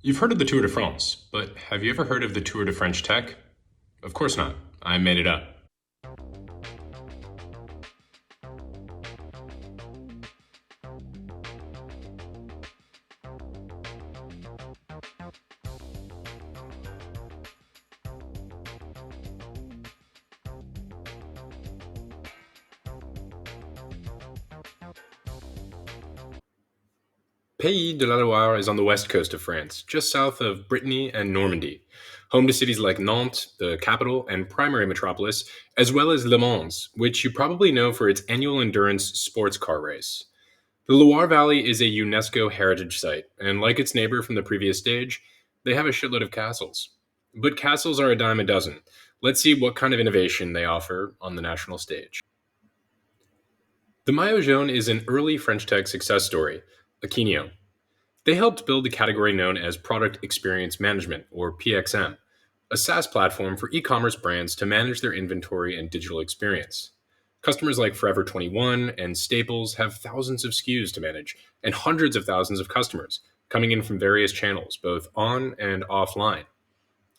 You've heard of the Tour de France, but have you ever heard of the Tour de French Tech? Of course not. I made it up. Pays de la Loire is on the west coast of France, just south of Brittany and Normandy, home to cities like Nantes, the capital and primary metropolis, as well as Le Mans, which you probably know for its annual endurance sports car race. The Loire Valley is a UNESCO heritage site, and like its neighbor from the previous stage, they have a shitload of castles. But castles are a dime a dozen. Let's see what kind of innovation they offer on the national stage. The Maillot Jaune is an early French tech success story, Aquino. They helped build a category known as Product Experience Management, or PXM, a SaaS platform for e commerce brands to manage their inventory and digital experience. Customers like Forever 21 and Staples have thousands of SKUs to manage and hundreds of thousands of customers coming in from various channels, both on and offline.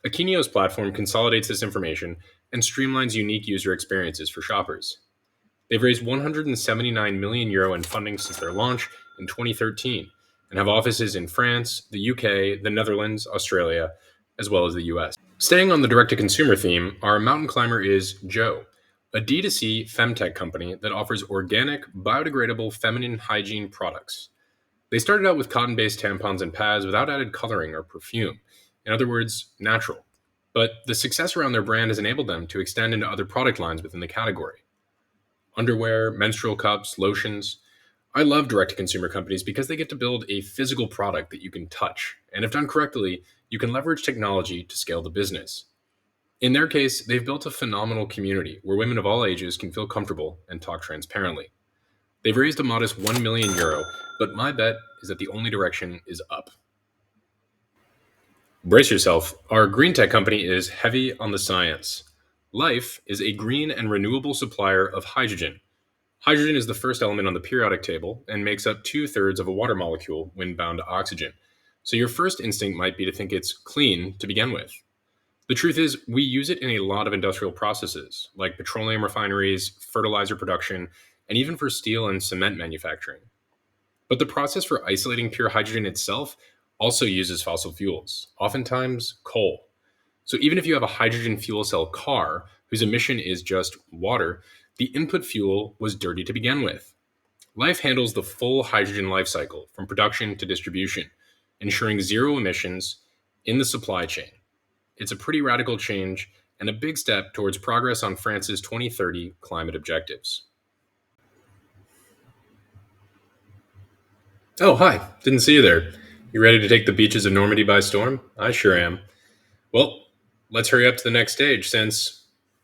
Aquino's platform consolidates this information and streamlines unique user experiences for shoppers. They've raised €179 million in funding since their launch in 2013 and have offices in France, the UK, the Netherlands, Australia, as well as the US. Staying on the direct-to-consumer theme, our mountain climber is Joe, a D2C Femtech company that offers organic, biodegradable feminine hygiene products. They started out with cotton-based tampons and pads without added coloring or perfume. In other words, natural. But the success around their brand has enabled them to extend into other product lines within the category. Underwear, menstrual cups, lotions. I love direct-to-consumer companies because they get to build a physical product that you can touch. And if done correctly, you can leverage technology to scale the business. In their case, they've built a phenomenal community where women of all ages can feel comfortable and talk transparently. They've raised a modest €1 million, but my bet is that the only direction is up. Brace yourself, our green tech company is heavy on the science. Life is a green and renewable supplier of hydrogen. Hydrogen is the first element on the periodic table and makes up 2/3 of a water molecule when bound to oxygen. So your first instinct might be to think it's clean to begin with. The truth is, we use it in a lot of industrial processes, like petroleum refineries, fertilizer production, and even for steel and cement manufacturing. But the process for isolating pure hydrogen itself also uses fossil fuels, oftentimes coal. So even if you have a hydrogen fuel cell car whose emission is just water, the input fuel was dirty to begin with. Life handles the full hydrogen life cycle from production to distribution, ensuring zero emissions in the supply chain. It's a pretty radical change and a big step towards progress on France's 2030 climate objectives. Oh, hi. Didn't see you there. You ready to take the beaches of Normandy by storm? I sure am. Well, let's hurry up to the next stage since